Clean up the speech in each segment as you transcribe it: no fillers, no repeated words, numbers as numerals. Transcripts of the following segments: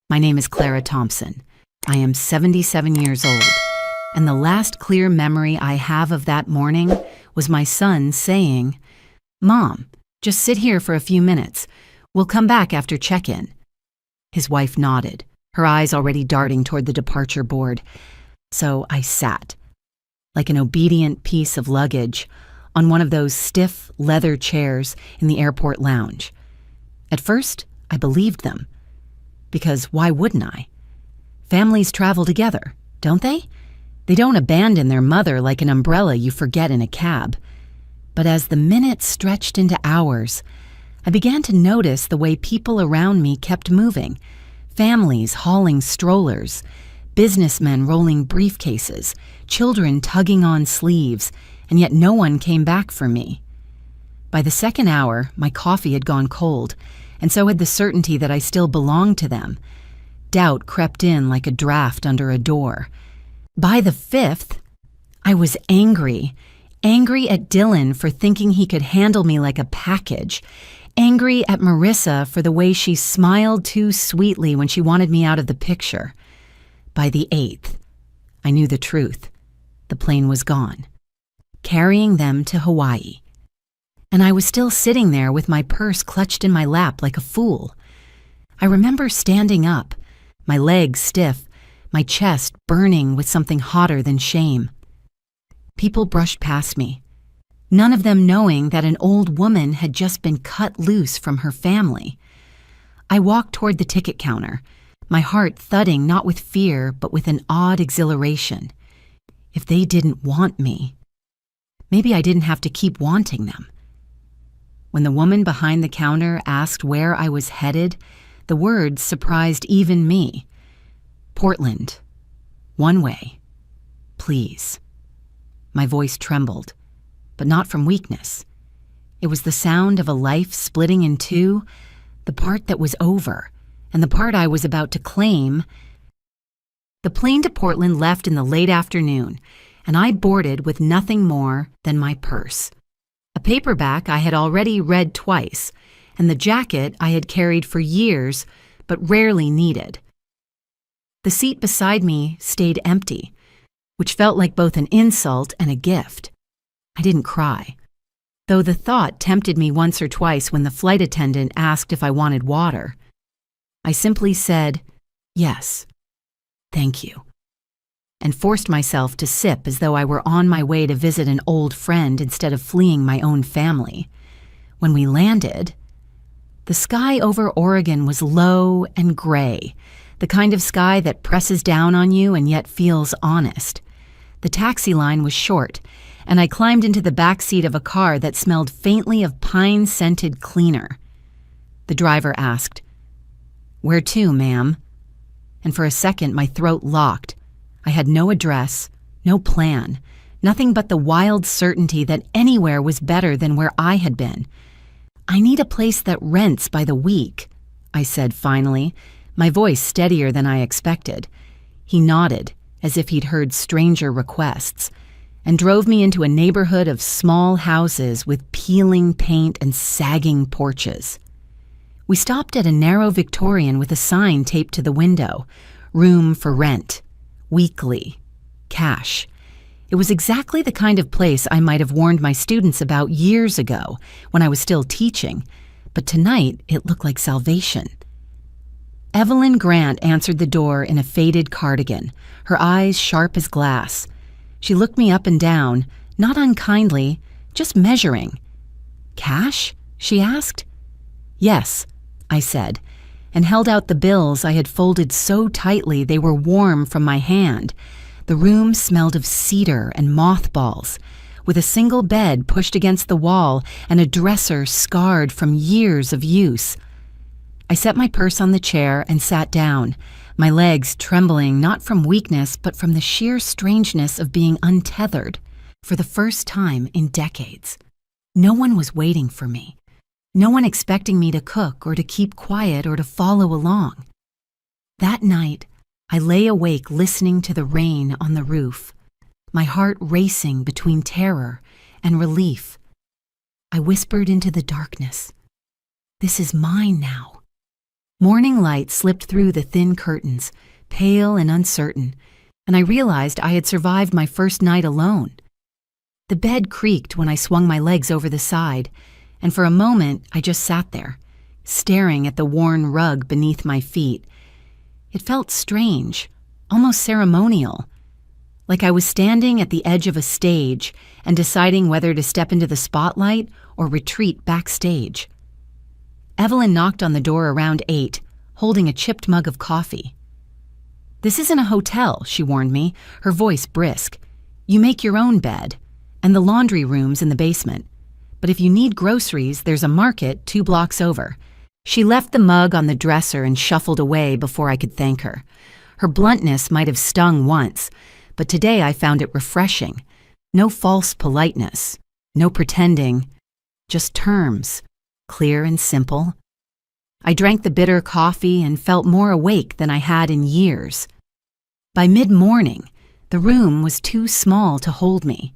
My name is Clara Thompson. I am 77 years old, and the last clear memory I have of that morning was my son saying, "Mom, just sit here for a few minutes. We'll come back after check-in." His wife nodded, her eyes already darting toward the departure board. So I sat, like an obedient piece of luggage, on one of those stiff leather chairs in the airport lounge. At first, I believed them. Because why wouldn't I? Families travel together, don't they? They don't abandon their mother like an umbrella you forget in a cab. But as the minutes stretched into hours, I began to notice the way people around me kept moving. Families hauling strollers, businessmen rolling briefcases, children tugging on sleeves, and yet no one came back for me. By the second hour, my coffee had gone cold, and so had the certainty that I still belonged to them. Doubt crept in like a draft under a door. By the fifth, I was angry at Dylan for thinking he could handle me like a package, angry at Marissa for the way she smiled too sweetly when she wanted me out of the picture. By the eighth, I knew the truth. The plane was gone, carrying them to Hawaii. And I was still sitting there with my purse clutched in my lap like a fool. I remember standing up, my legs stiff, my chest burning with something hotter than shame. People brushed past me, none of them knowing that an old woman had just been cut loose from her family. I walked toward the ticket counter, my heart thudding not with fear but with an odd exhilaration. If they didn't want me, maybe I didn't have to keep wanting them. When the woman behind the counter asked where I was headed, the words surprised even me. Portland. One way. Please. My voice trembled, but not from weakness. It was the sound of a life splitting in two, the part that was over, and the part I was about to claim. The plane to Portland left in the late afternoon, and I boarded with nothing more than my purse. A paperback I had already read twice, and the jacket I had carried for years but rarely needed. The seat beside me stayed empty, which felt like both an insult and a gift. I didn't cry, though the thought tempted me once or twice when the flight attendant asked if I wanted water. I simply said, "Yes, thank you," and forced myself to sip as though I were on my way to visit an old friend instead of fleeing my own family. When we landed, the sky over Oregon was low and gray, the kind of sky that presses down on you and yet feels honest. The taxi line was short, and I climbed into the back seat of a car that smelled faintly of pine-scented cleaner. The driver asked, "Where to, ma'am?" And for a second my throat locked. I had no address, no plan, nothing but the wild certainty that anywhere was better than where I had been. "I need a place that rents by the week," I said finally, my voice steadier than I expected. He nodded, as if he'd heard stranger requests, and drove me into a neighborhood of small houses with peeling paint and sagging porches. We stopped at a narrow Victorian with a sign taped to the window, "Room for rent. Weekly. Cash." It was exactly the kind of place I might have warned my students about years ago when I was still teaching, but tonight it looked like salvation. Evelyn Grant answered the door in a faded cardigan, her eyes sharp as glass. She looked me up and down, not unkindly, just measuring. "Cash?" she asked. "Yes," I said, and held out the bills I had folded so tightly they were warm from my hand. The room smelled of cedar and mothballs, with a single bed pushed against the wall and a dresser scarred from years of use. I set my purse on the chair and sat down, my legs trembling not from weakness but from the sheer strangeness of being untethered for the first time in decades. No one was waiting for me. No one expecting me to cook or to keep quiet or to follow along. That night, I lay awake listening to the rain on the roof, my heart racing between terror and relief. I whispered into the darkness, "This is mine now. Morning light slipped through the thin curtains, pale and uncertain, and I realized I had survived my first night alone. The bed creaked when I swung my legs over the side, and for a moment I just sat there, staring at the worn rug beneath my feet. It felt strange, almost ceremonial, like I was standing at the edge of a stage and deciding whether to step into the spotlight or retreat backstage. Evelyn knocked on the door around 8, holding a chipped mug of coffee. "This isn't a hotel," she warned me, her voice brisk. "You make your own bed, and the laundry room's in the basement. But if you need groceries, there's a market 2 blocks over." She left the mug on the dresser and shuffled away before I could thank her. Her bluntness might have stung once, but today I found it refreshing. No false politeness, no pretending, just terms, clear and simple. I drank the bitter coffee and felt more awake than I had in years. By mid-morning, the room was too small to hold me.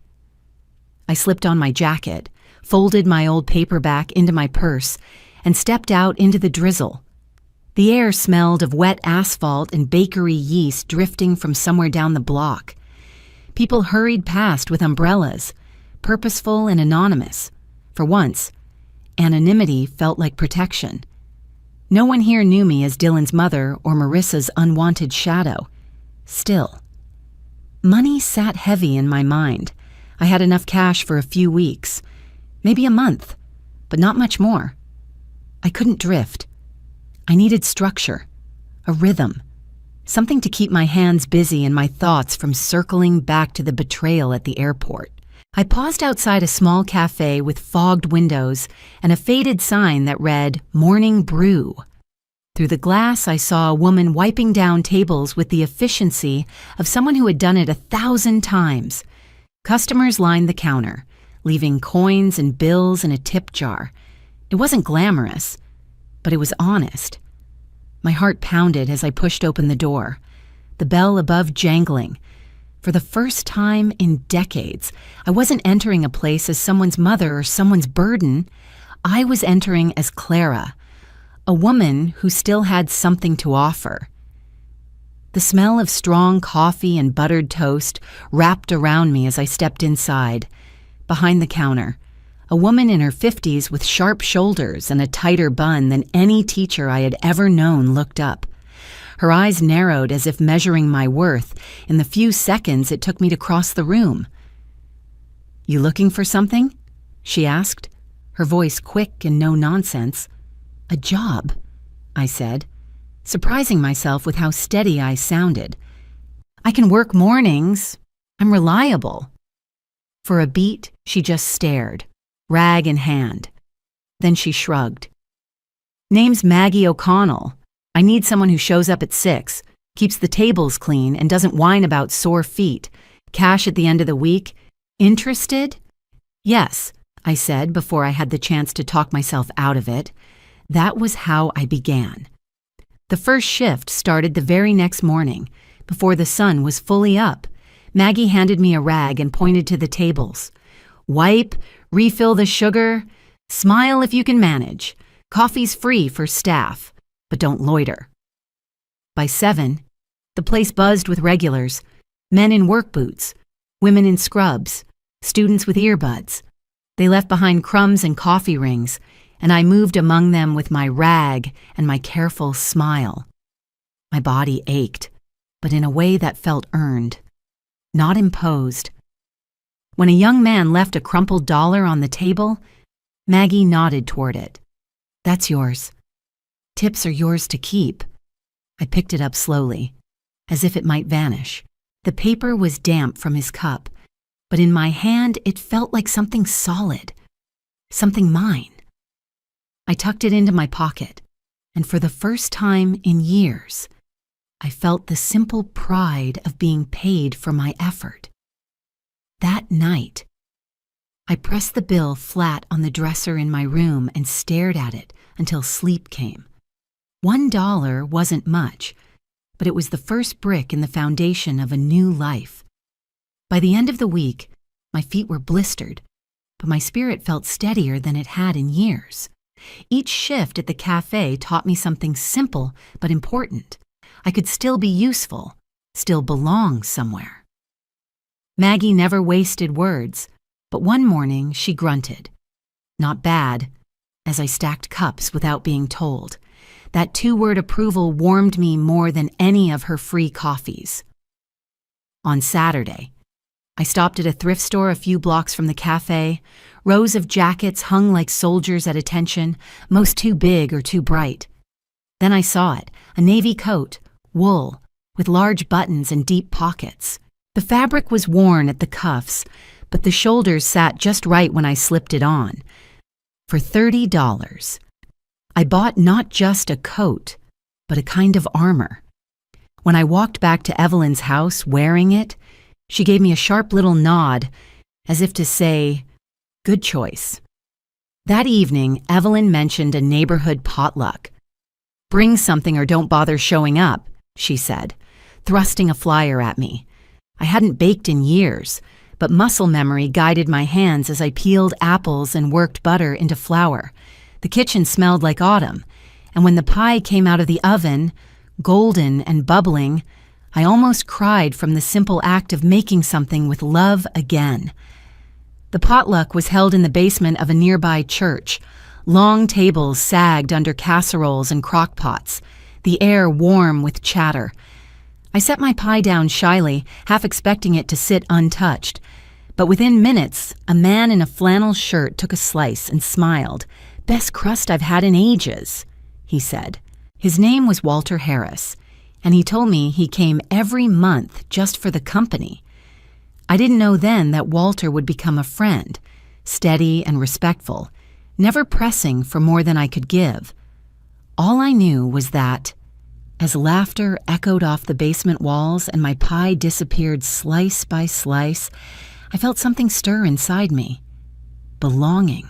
I slipped on my jacket, folded my old paperback into my purse, and stepped out into the drizzle. The air smelled of wet asphalt and bakery yeast drifting from somewhere down the block. People hurried past with umbrellas, purposeful and anonymous. For once, anonymity felt like protection. No one here knew me as Dylan's mother or Marissa's unwanted shadow. Still, money sat heavy in my mind. I had enough cash for a few weeks, maybe a month, but not much more. I couldn't drift. I needed structure, a rhythm, something to keep my hands busy and my thoughts from circling back to the betrayal at the airport. I paused outside a small cafe with fogged windows and a faded sign that read, "Morning Brew." Through the glass, I saw a woman wiping down tables with the efficiency of someone who had done it 1,000 times. Customers lined the counter, leaving coins and bills in a tip jar. It wasn't glamorous, but it was honest. My heart pounded as I pushed open the door, the bell above jangling. For the first time in decades, I wasn't entering a place as someone's mother or someone's burden. I was entering as Clara, a woman who still had something to offer. The smell of strong coffee and buttered toast wrapped around me as I stepped inside. Behind the counter, a woman in her 50s with sharp shoulders and a tighter bun than any teacher I had ever known looked up. Her eyes narrowed as if measuring my worth in the few seconds it took me to cross the room. "You looking for something?" she asked, her voice quick and no nonsense. "A job," I said, surprising myself with how steady I sounded. "I can work mornings. I'm reliable." For a beat, she just stared, rag in hand. Then she shrugged. "Name's Maggie O'Connell. I need someone who shows up at 6, keeps the tables clean, and doesn't whine about sore feet. Cash at the end of the week. Interested?" "Yes," I said before I had the chance to talk myself out of it. That was how I began. The first shift started the very next morning. Before the sun was fully up, Maggie handed me a rag and pointed to the tables. "Wipe, refill the sugar, smile if you can manage. Coffee's free for staff, but don't loiter." By 7, the place buzzed with regulars, men in work boots, women in scrubs, students with earbuds. They left behind crumbs and coffee rings, and I moved among them with my rag and my careful smile. My body ached, but in a way that felt earned, not imposed. When a young man left a crumpled dollar on the table, Maggie nodded toward it. "That's yours. Tips are yours to keep." I picked it up slowly, as if it might vanish. The paper was damp from his cup, but in my hand it felt like something solid, something mine. I tucked it into my pocket, and for the first time in years, I felt the simple pride of being paid for my effort. That night, I pressed the bill flat on the dresser in my room and stared at it until sleep came. $1 wasn't much, but it was the first brick in the foundation of a new life. By the end of the week, my feet were blistered, but my spirit felt steadier than it had in years. Each shift at the cafe taught me something simple but important. I could still be useful, still belong somewhere. Maggie never wasted words, but one morning she grunted. Not bad, as I stacked cups without being told. That two-word approval warmed me more than any of her free coffees. On Saturday, I stopped at a thrift store a few blocks from the cafe. Rows of jackets hung like soldiers at attention, most too big or too bright. Then I saw it, a navy coat, wool, with large buttons and deep pockets. The fabric was worn at the cuffs, but the shoulders sat just right when I slipped it on. For $30, I bought not just a coat, but a kind of armor. When I walked back to Evelyn's house wearing it, she gave me a sharp little nod, as if to say, "Good choice." That evening, Evelyn mentioned a neighborhood potluck. "Bring something or don't bother showing up," she said, thrusting a flyer at me. I hadn't baked in years, but muscle memory guided my hands as I peeled apples and worked butter into flour. The kitchen smelled like autumn, and when the pie came out of the oven, golden and bubbling, I almost cried from the simple act of making something with love again. The potluck was held in the basement of a nearby church. Long tables sagged under casseroles and crock-pots, the air warm with chatter. I set my pie down shyly, half expecting it to sit untouched. But within minutes, a man in a flannel shirt took a slice and smiled. "Best crust I've had in ages," he said. His name was Walter Harris, and he told me he came every month just for the company. I didn't know then that Walter would become a friend, steady and respectful, never pressing for more than I could give. All I knew was that, as laughter echoed off the basement walls and my pie disappeared slice by slice, I felt something stir inside me. Belonging.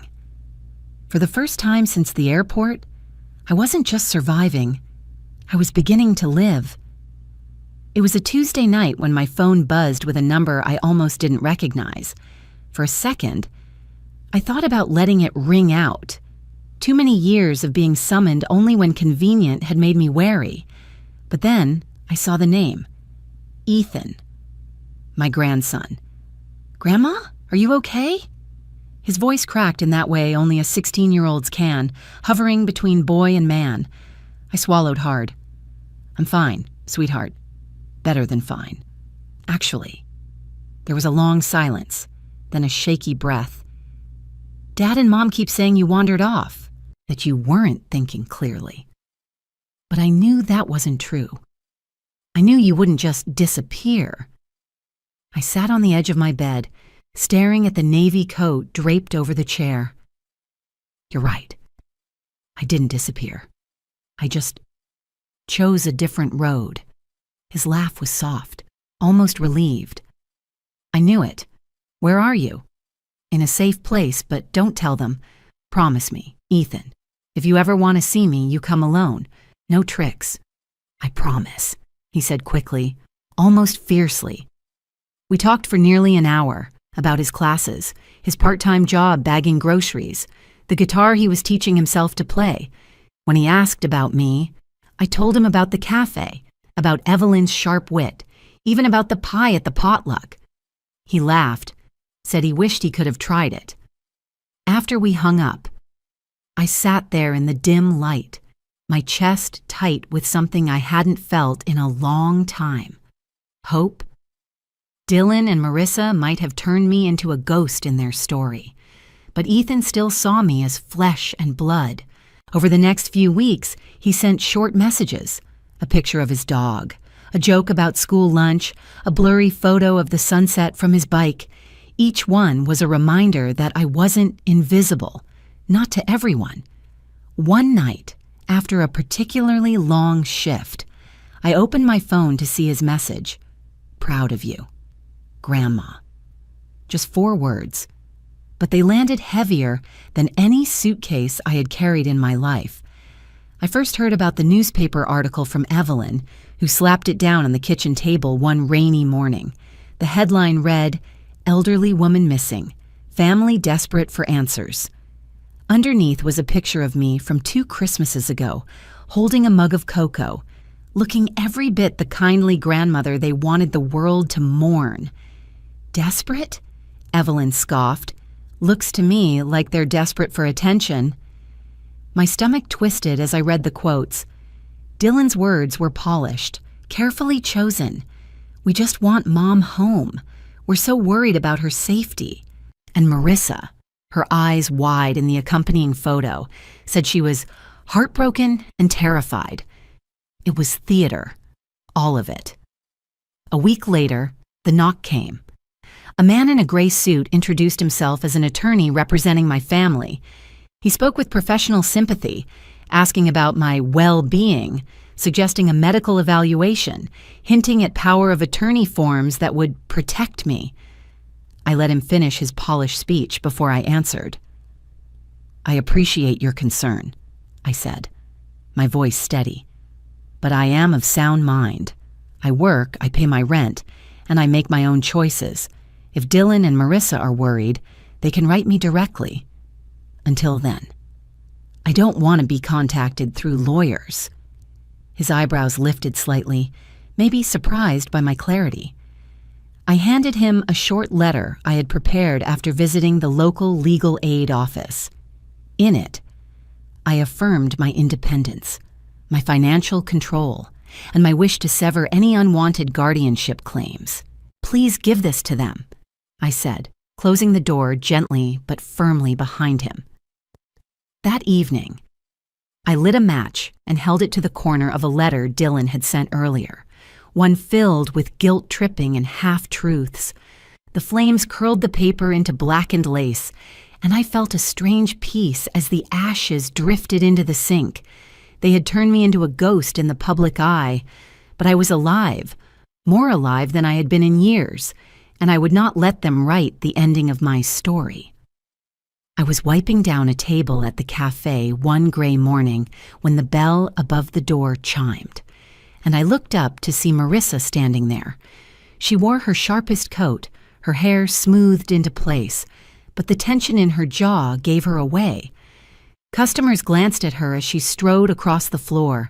For the first time since the airport, I wasn't just surviving, I was beginning to live. It was a Tuesday night when my phone buzzed with a number I almost didn't recognize. For a second, I thought about letting it ring out. Too many years of being summoned only when convenient had made me wary. But then I saw the name. Ethan. My grandson. "Grandma, are you okay?" His voice cracked in that way only a 16-year-old's can, hovering between boy and man. I swallowed hard. "I'm fine, sweetheart. Better than fine. Actually." There was a long silence, then a shaky breath. "Dad and Mom keep saying you wandered off, that you weren't thinking clearly." But I knew that wasn't true. I knew you wouldn't just disappear. I sat on the edge of my bed, staring at the navy coat draped over the chair. You're right. I didn't disappear. I just chose a different road. His laugh was soft, almost relieved. "I knew it. Where are you?" "In a safe place, but don't tell them. Promise me, Ethan. If you ever want to see me, you come alone. No tricks." "I promise," he said quickly, almost fiercely. We talked for nearly an hour about his classes, his part-time job bagging groceries, the guitar he was teaching himself to play. When he asked about me, I told him about the cafe, about Evelyn's sharp wit, even about the pie at the potluck. He laughed, said he wished he could have tried it. After we hung up, I sat there in the dim light, my chest tight with something I hadn't felt in a long time. Hope. Dylan and Marissa might have turned me into a ghost in their story, but Ethan still saw me as flesh and blood. Over the next few weeks, he sent short messages, a picture of his dog, a joke about school lunch, a blurry photo of the sunset from his bike. Each one was a reminder that I wasn't invisible, not to everyone. One night, after a particularly long shift, I opened my phone to see his message. "Proud of you. Grandma." Just 4 words, but they landed heavier than any suitcase I had carried in my life. I first heard about the newspaper article from Evelyn, who slapped it down on the kitchen table one rainy morning. The headline read, "Elderly woman missing, family desperate for answers." Underneath was a picture of me from 2 Christmases ago, holding a mug of cocoa, looking every bit the kindly grandmother they wanted the world to mourn. Desperate? Evelyn scoffed. Looks to me like they're desperate for attention. My stomach twisted as I read the quotes. Dylan's words were polished, carefully chosen. We just want Mom home. We're so worried about her safety. And Marissa, her eyes wide in the accompanying photo, said she was heartbroken and terrified. It was theater, all of it. A week later, the knock came. A man in a gray suit introduced himself as an attorney representing my family. He spoke with professional sympathy, asking about my well-being, suggesting a medical evaluation, hinting at power of attorney forms that would protect me. I let him finish his polished speech before I answered. "I appreciate your concern," I said, my voice steady. "But I am of sound mind. I work, I pay my rent, and I make my own choices. If Dylan and Marissa are worried, they can write me directly. Until then, I don't want to be contacted through lawyers." His eyebrows lifted slightly, maybe surprised by my clarity. I handed him a short letter I had prepared after visiting the local legal aid office. In it, I affirmed my independence, my financial control, and my wish to sever any unwanted guardianship claims. "Please give this to them," I said, closing the door gently but firmly behind him. That evening, I lit a match and held it to the corner of a letter Dylan had sent earlier, one filled with guilt-tripping and half-truths. The flames curled the paper into blackened lace, and I felt a strange peace as the ashes drifted into the sink. They had turned me into a ghost in the public eye, but I was alive, more alive than I had been in years, and I would not let them write the ending of my story. I was wiping down a table at the cafe one gray morning when the bell above the door chimed, and I looked up to see Marissa standing there. She wore her sharpest coat, her hair smoothed into place, but the tension in her jaw gave her away. Customers glanced at her as she strode across the floor,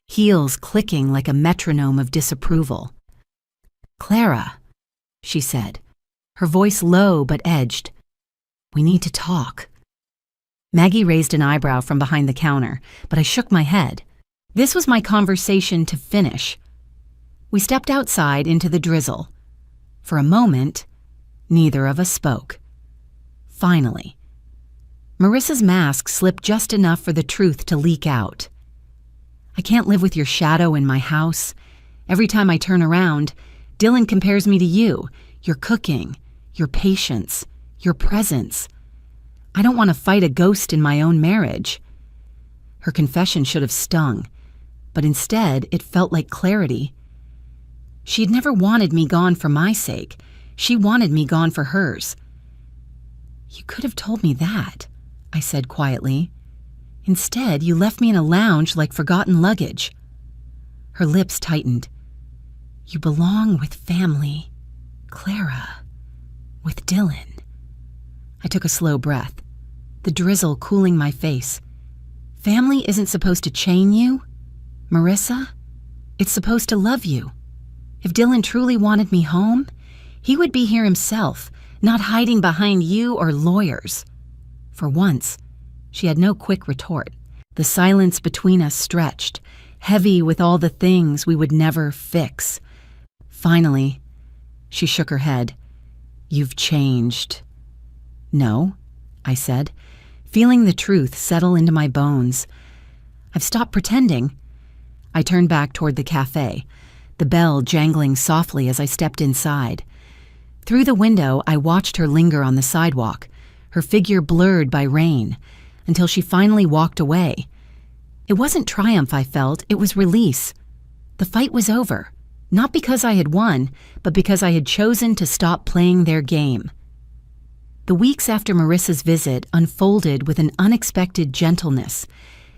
heels clicking like a metronome of disapproval. "Clara," she said, her voice low but edged. "We need to talk." Maggie raised an eyebrow from behind the counter, but I shook my head. This was my conversation to finish. We stepped outside into the drizzle. For a moment, neither of us spoke. Finally, Marissa's mask slipped just enough for the truth to leak out. "I can't live with your shadow in my house. Every time I turn around, Dylan compares me to you, your cooking, your patience, your presence. I don't want to fight a ghost in my own marriage." Her confession should have stung, but instead it felt like clarity. She had never wanted me gone for my sake. She wanted me gone for hers. "You could have told me that," I said quietly. "Instead, you left me in a lounge like forgotten luggage." Her lips tightened. "You belong with family, Clara, with Dylan." I took a slow breath, the drizzle cooling my face. "Family isn't supposed to chain you, Marissa. It's supposed to love you. If Dylan truly wanted me home, he would be here himself, not hiding behind you or lawyers." For once, she had no quick retort. The silence between us stretched, heavy with all the things we would never fix. Finally, she shook her head. "You've changed." "No," I said, feeling the truth settle into my bones. "I've stopped pretending." I turned back toward the cafe, the bell jangling softly as I stepped inside. Through the window, I watched her linger on the sidewalk, her figure blurred by rain, until she finally walked away. It wasn't triumph I felt, it was release. The fight was over, not because I had won, but because I had chosen to stop playing their game. The weeks after Marissa's visit unfolded with an unexpected gentleness,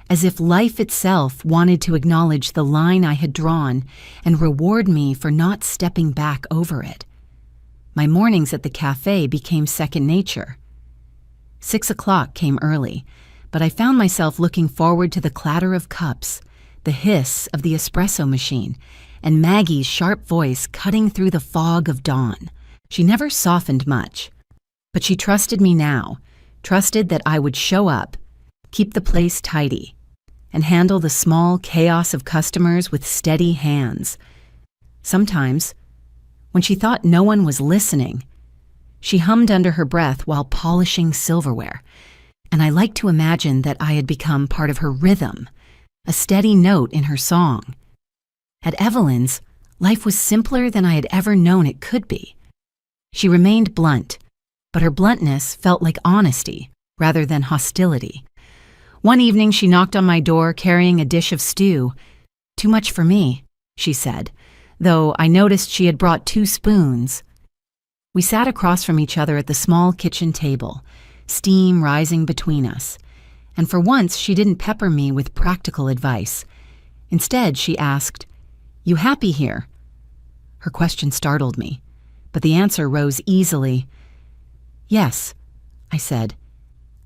as if life itself wanted to acknowledge the line I had drawn and reward me for not stepping back over it. My mornings at the cafe became second nature. 6 o'clock came early, but I found myself looking forward to the clatter of cups, the hiss of the espresso machine, and Maggie's sharp voice cutting through the fog of dawn. She never softened much, but she trusted me now, trusted that I would show up, keep the place tidy, and handle the small chaos of customers with steady hands. Sometimes, when she thought no one was listening, she hummed under her breath while polishing silverware, and I liked to imagine that I had become part of her rhythm, a steady note in her song. At Evelyn's, life was simpler than I had ever known it could be. She remained blunt, but her bluntness felt like honesty rather than hostility. One evening she knocked on my door carrying a dish of stew. "Too much for me," she said, though I noticed she had brought 2 spoons. We sat across from each other at the small kitchen table, steam rising between us, and for once she didn't pepper me with practical advice. Instead, she asked, "You happy here?" Her question startled me, but the answer rose easily. "Yes," I said.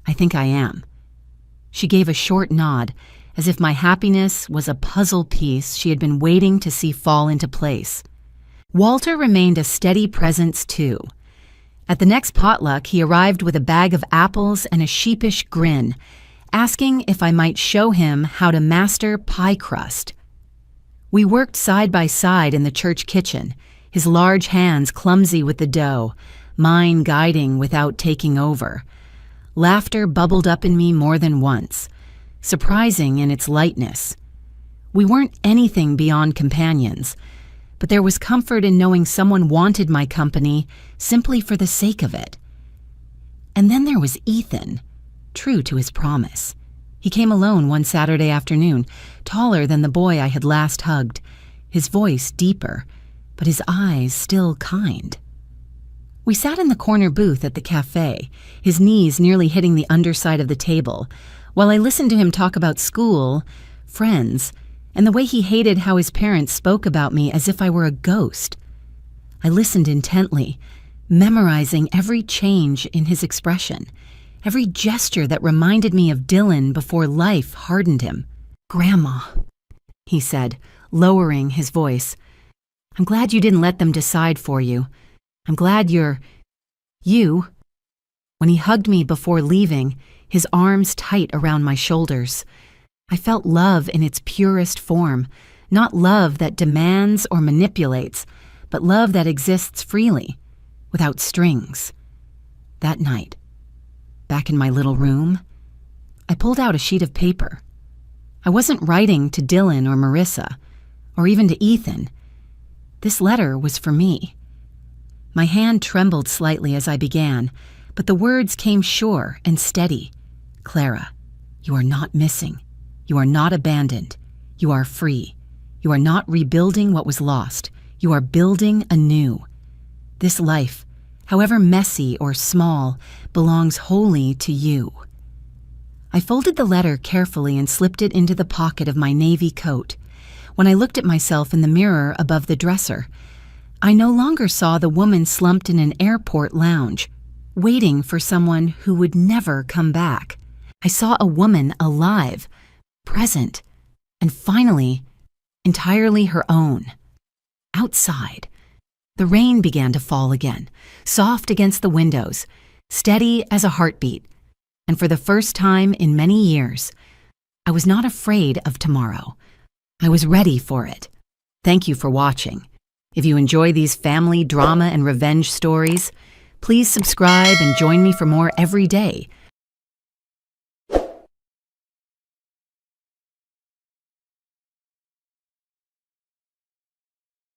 "I think I am." She gave a short nod, as if my happiness was a puzzle piece she had been waiting to see fall into place. Walter remained a steady presence, too. At the next potluck, he arrived with a bag of apples and a sheepish grin, asking if I might show him how to master pie crust. We worked side by side in the church kitchen, his large hands clumsy with the dough, mine guiding without taking over. Laughter bubbled up in me more than once, surprising in its lightness. We weren't anything beyond companions, but there was comfort in knowing someone wanted my company simply for the sake of it. And then there was Ethan, true to his promise. He came alone one Saturday afternoon, taller than the boy I had last hugged, his voice deeper, but his eyes still kind. We sat in the corner booth at the cafe, his knees nearly hitting the underside of the table, while I listened to him talk about school, friends, and the way he hated how his parents spoke about me as if I were a ghost. I listened intently, memorizing every change in his expression, every gesture that reminded me of Dylan before life hardened him. "Grandma," he said, lowering his voice, "I'm glad you didn't let them decide for you. I'm glad you're you." When he hugged me before leaving, his arms tight around my shoulders, I felt love in its purest form, not love that demands or manipulates, but love that exists freely, without strings. That night, back in my little room, I pulled out a sheet of paper. I wasn't writing to Dylan or Marissa, or even to Ethan. This letter was for me. My hand trembled slightly as I began, but the words came sure and steady. "Clara, you are not missing. You are not abandoned. You are free. You are not rebuilding what was lost. You are building anew. This life, however messy or small, belongs wholly to you." I folded the letter carefully and slipped it into the pocket of my navy coat. When I looked at myself in the mirror above the dresser, I no longer saw the woman slumped in an airport lounge, waiting for someone who would never come back. I saw a woman alive, present, and finally, entirely her own. Outside, the rain began to fall again, soft against the windows, steady as a heartbeat, and for the first time in many years, I was not afraid of tomorrow. I was ready for it. Thank you for watching. If you enjoy these family drama and revenge stories, please subscribe and join me for more every day.